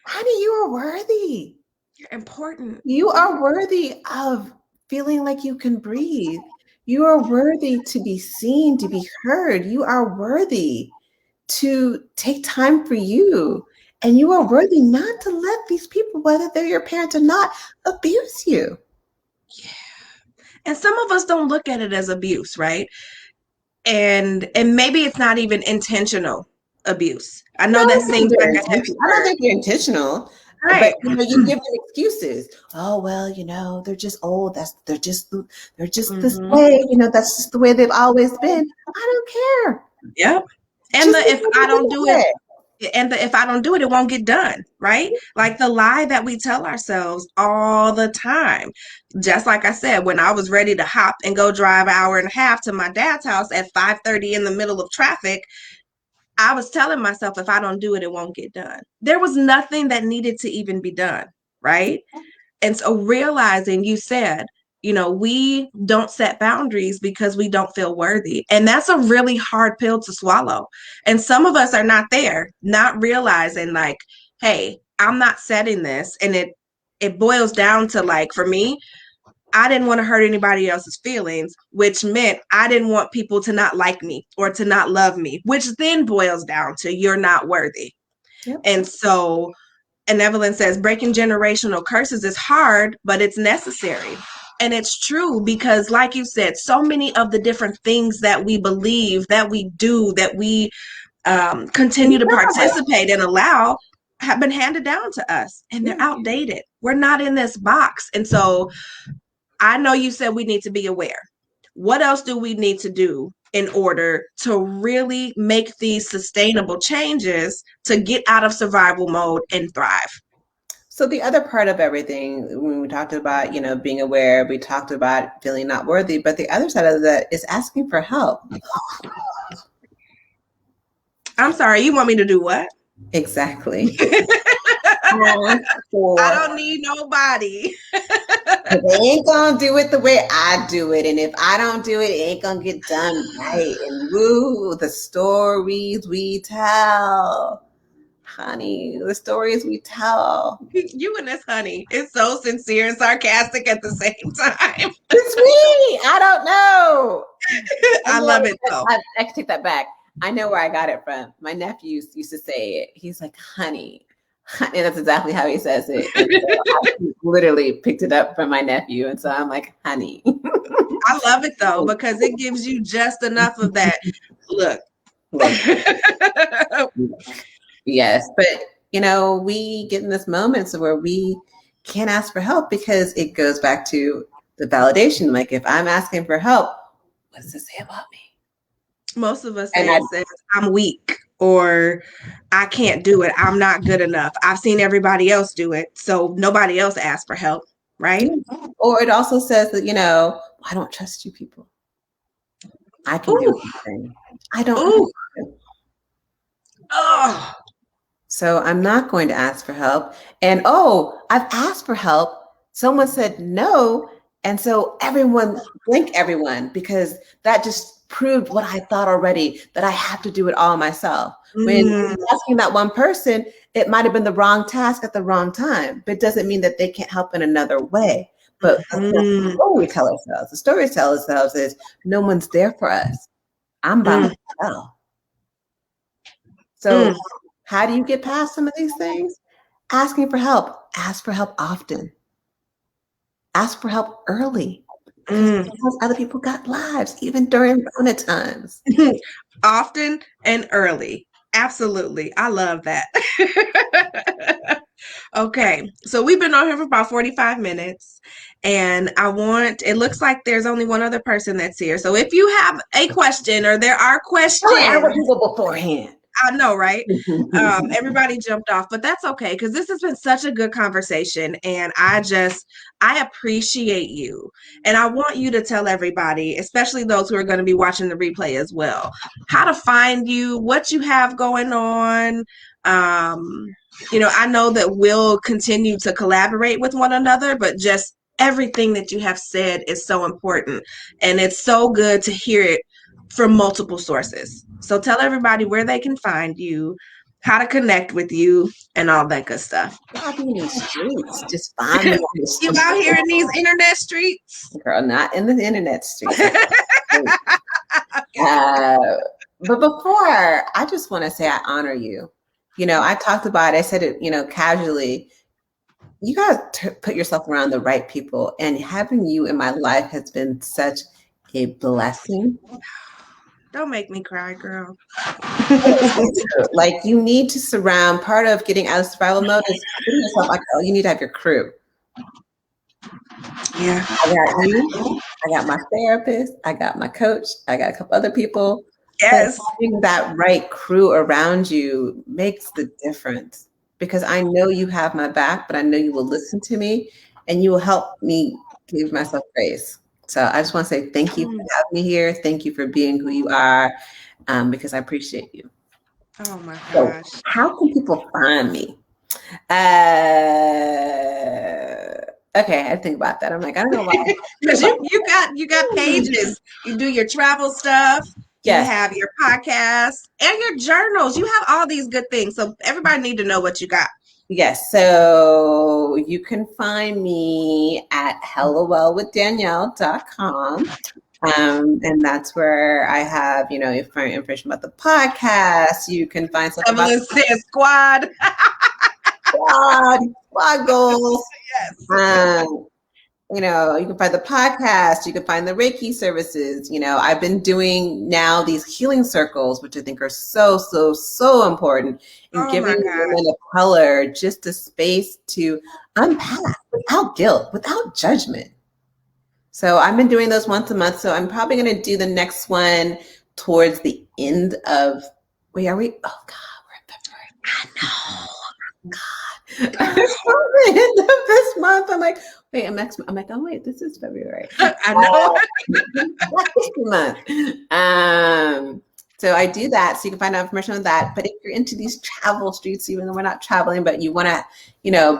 [SPEAKER 2] Honey, you are worthy.
[SPEAKER 1] You're important.
[SPEAKER 2] You are worthy of feeling like you can breathe. You are worthy to be seen, to be heard. You are worthy to take time for you. And you are worthy not to let these people, whether they're your parents or not, abuse you.
[SPEAKER 1] Yeah. And some of us don't look at it as abuse, right? And maybe it's not even intentional abuse. I know that seems like a heavy word.
[SPEAKER 2] I don't think you're intentional. Right. But you give them excuses. Oh, well, they're just old. They're just this way. That's just the way they've always been. I don't care.
[SPEAKER 1] Yep. And if I don't do it, if I don't do it, it won't get done, right? Like the lie that we tell ourselves all the time. Just like I said, when I was ready to hop and go drive an hour and a half to my dad's house at 5:30 in the middle of traffic, I was telling myself, if I don't do it, it won't get done. There was nothing that needed to even be done, right? And so realizing, you said, we don't set boundaries because we don't feel worthy. And that's a really hard pill to swallow. And some of us are not there, not realizing like, hey, I'm not setting this. And it boils down to, like, for me, I didn't want to hurt anybody else's feelings, which meant I didn't want people to not like me or to not love me, which then boils down to you're not worthy. Yep. And so, and Evelyn says, breaking generational curses is hard, but it's necessary. And it's true because, like you said, so many of the different things that we believe, that we do, that we continue to participate and allow have been handed down to us, and they're outdated. We're not in this box. And so I know you said we need to be aware. What else do we need to do in order to really make these sustainable changes to get out of survival mode and thrive?
[SPEAKER 2] So the other part of everything, when we talked about, being aware, we talked about feeling not worthy, but the other side of that is asking for help.
[SPEAKER 1] I'm sorry, you want me to do what?
[SPEAKER 2] Exactly.
[SPEAKER 1] I don't need nobody.
[SPEAKER 2] They ain't gonna do it the way I do it, and if I don't do it, it ain't gonna get done right. And woo, the stories we tell. Honey, the stories we tell.
[SPEAKER 1] You and this honey is so sincere and sarcastic at the same time.
[SPEAKER 2] It's me. I don't know.
[SPEAKER 1] I love it though.
[SPEAKER 2] I take that back. I know where I got it from. My nephew used to say it. He's like, honey. And that's exactly how he says it. So I literally picked it up from my nephew. And so I'm like, honey.
[SPEAKER 1] I love it though, because it gives you just enough of that. Look,
[SPEAKER 2] Like, yes, but we get in this moments where we can't ask for help because it goes back to the validation. Like, if I'm asking for help, what does it say about me?
[SPEAKER 1] Most of us say it says I'm weak or I can't do it. I'm not good enough. I've seen everybody else do it, so nobody else asked for help, right?
[SPEAKER 2] Or it also says that, I don't trust you people. I can do anything. I don't.
[SPEAKER 1] Oh.
[SPEAKER 2] So I'm not going to ask for help. And I've asked for help. Someone said no. And so everyone, because that just proved what I thought already, that I have to do it all myself. When asking that one person, it might have been the wrong task at the wrong time, but it doesn't mean that they can't help in another way. But the story we tell ourselves, is no one's there for us. I'm by myself. So how do you get past some of these things? Asking for help. Ask for help often. Ask for help early. Because other people got lives, even during Rona times.
[SPEAKER 1] Often and early. Absolutely. I love that. Okay. So we've been on here for about 45 minutes. And it looks like there's only one other person that's here. So if you have a question or there are questions.
[SPEAKER 2] Other people beforehand.
[SPEAKER 1] I know, right? Everybody jumped off, but that's okay because this has been such a good conversation, and I appreciate you, and I want you to tell everybody, especially those who are going to be watching the replay as well, how to find you, what you have going on. I know that we'll continue to collaborate with one another, but just everything that you have said is so important, and it's so good to hear it from multiple sources. So tell everybody where they can find you, how to connect with you, and all that good stuff.
[SPEAKER 2] Not in these streets. Just find me on the
[SPEAKER 1] streets. You out here in these internet streets?
[SPEAKER 2] Girl, not in the internet streets. But before, I just want to say I honor you. I talked about it. I said it, casually. You got to put yourself around the right people. And having you in my life has been such a blessing.
[SPEAKER 1] Don't make me cry, girl.
[SPEAKER 2] Like, you need to surround, part of getting out of survival mode is putting yourself like, you need to have your crew.
[SPEAKER 1] Yeah.
[SPEAKER 2] I got you. I got my therapist. I got my coach. I got a couple other people.
[SPEAKER 1] Yes.
[SPEAKER 2] Having that right crew around you makes the difference, because I know you have my back, but I know you will listen to me and you will help me give myself grace. So I just want to say thank you for having me here. Thank you for being who you are, because I appreciate you.
[SPEAKER 1] Oh my gosh.
[SPEAKER 2] So how can people find me? Okay, I think about that. I'm like, I don't know why.
[SPEAKER 1] Because you got pages. You do your travel stuff. Yes. You have your podcast and your journals. You have all these good things. So everybody need to know what you got.
[SPEAKER 2] Yes. So you can find me at hellowellwithdanielle.com. And that's where I have, information about the podcast. You can find stuff about
[SPEAKER 1] squad.
[SPEAKER 2] squad goals.
[SPEAKER 1] Yes.
[SPEAKER 2] You can find the podcast, you can find the Reiki services. I've been doing now these healing circles, which I think are so, so, so important in giving women of color just a space to unpack without guilt, without judgment. So I've been doing those once a month. So I'm probably going to do the next one towards the end of, wait, are we? Oh God, we're in February. I know. God. The end of this month. I'm like, wait, I'm like, oh wait, this is February.
[SPEAKER 1] I know.
[SPEAKER 2] Black History Month. So I do that. So you can find out information on that. But if you're into these travel streets, even though we're not traveling, but you want to,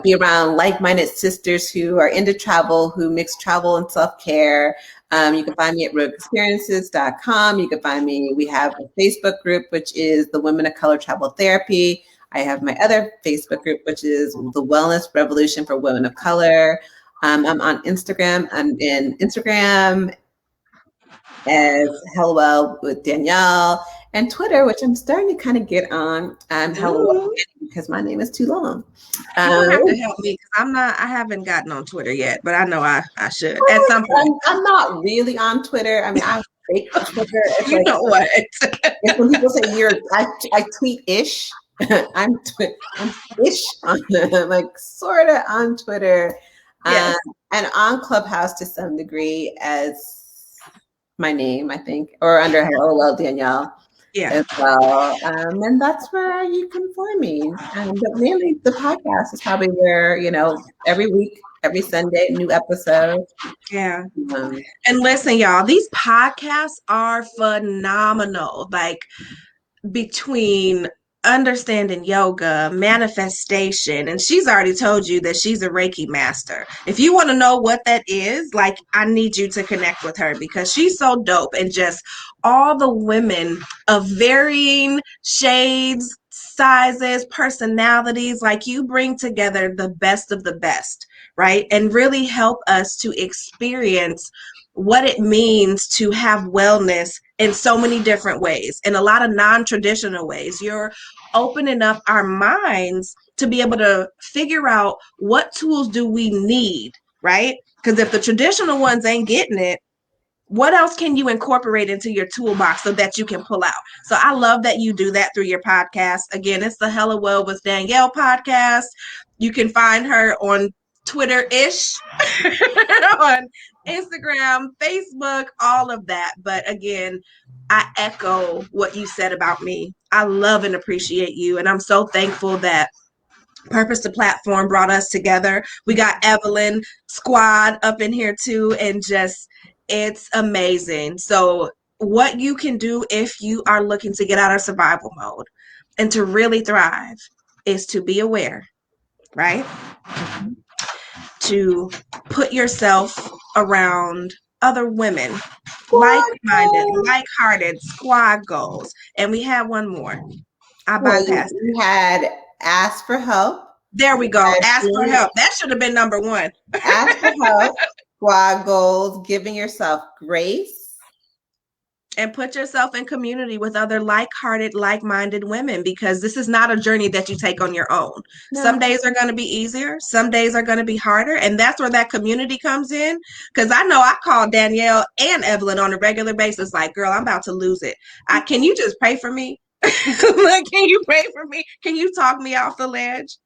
[SPEAKER 2] be around like-minded sisters who are into travel, who mix travel and self-care, you can find me at rogueexperiences.com. You can find me. We have a Facebook group, which is the Women of Color Travel Therapy. I have my other Facebook group, which is the Wellness Revolution for Women of Color. I'm on Instagram. I'm in Instagram as Hellowell with Danielle. and Twitter, which I'm starting to kind of get on. Hello,
[SPEAKER 1] Ooh.
[SPEAKER 2] because my name is too long.
[SPEAKER 1] You don't have to help me because I haven't gotten on Twitter yet, but I know I should at some point.
[SPEAKER 2] I'm not really on Twitter. I mean, I fake Twitter. It's
[SPEAKER 1] You
[SPEAKER 2] like,
[SPEAKER 1] know what?
[SPEAKER 2] it's when people say I tweet ish. I'm ish on like sort of on Twitter,
[SPEAKER 1] Yes.
[SPEAKER 2] and on Clubhouse to some degree as my name, I think, or under LOL Danielle
[SPEAKER 1] Yeah.
[SPEAKER 2] as well. And that's where you can find me. But mainly the podcast is probably where, every week, every Sunday, new episode.
[SPEAKER 1] Yeah. And listen, y'all, these podcasts are phenomenal. Like between understanding yoga, manifestation, and she's already told you that she's a Reiki master. If you want to know what that is, like, I need you to connect with her because she's so dope. And just all the women of varying shades, sizes, personalities, like you bring together the best of the best, right? And really help us to experience what it means to have wellness in so many different ways, in a lot of non-traditional ways. You're opening up our minds to be able to figure out what tools do we need, right? Because if the traditional ones ain't getting it, what else can you incorporate into your toolbox so that you can pull out? So I love that you do that through your podcast. Again, it's the Hella Well with Danielle podcast. You can find her on Twitter-ish, on Instagram, Facebook, all of that. But again, I echo what you said about me. I love and appreciate you. And I'm so thankful that Purpose to Platform brought us together. We got Evelyn Squad up in here too, and just it's amazing. So what you can do if you are looking to get out of survival mode and to really thrive is to be aware, right? To put yourself around other women, like-minded, like-hearted, squad goals. And we have one more. I bypassed it.
[SPEAKER 2] We had ask for help.
[SPEAKER 1] There we go. Ask for help. That should have been number one.
[SPEAKER 2] Ask for help. Squad goals, giving yourself grace.
[SPEAKER 1] And put yourself in community with other like-hearted, like-minded women, because this is not a journey that you take on your own. No. Some days are going to be easier. Some days are going to be harder. And that's where that community comes in. Because I know I call Danielle and Evelyn on a regular basis, like, girl, I'm about to lose it. Can you just pray for me? Like, can you pray for me? Can you talk me off the ledge?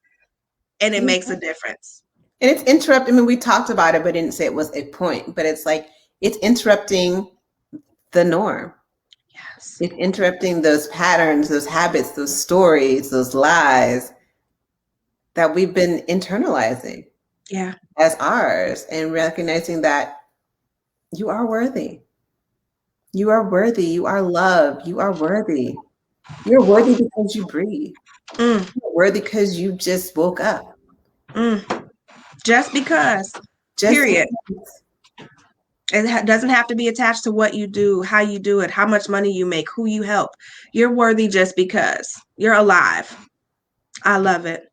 [SPEAKER 1] And it makes a difference.
[SPEAKER 2] And it's interrupting. I mean, we talked about it, but didn't say it was a point. But it's like, it's interrupting the norm.
[SPEAKER 1] Yes.
[SPEAKER 2] It's interrupting those patterns, those habits, those stories, those lies that we've been internalizing as ours, and recognizing that you are worthy. You are worthy. You are loved. You are worthy. You're worthy because you breathe. You're worthy because you just woke up.
[SPEAKER 1] Just because. Period. Because. It doesn't have to be attached to what you do, how you do it, how much money you make, who you help. You're worthy just because. You're alive. I love it.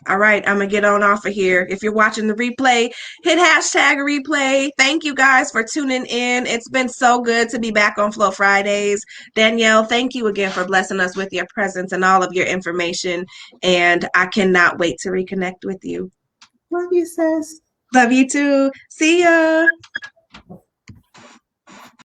[SPEAKER 1] All right, I'm going to get on off of here. If you're watching the replay, hit hashtag replay. Thank you guys for tuning in. It's been so good to be back on Flow Fridays. Danielle, thank you again for blessing us with your presence and all of your information. And I cannot wait to reconnect with you.
[SPEAKER 2] Love you, sis.
[SPEAKER 1] Love you too. See ya.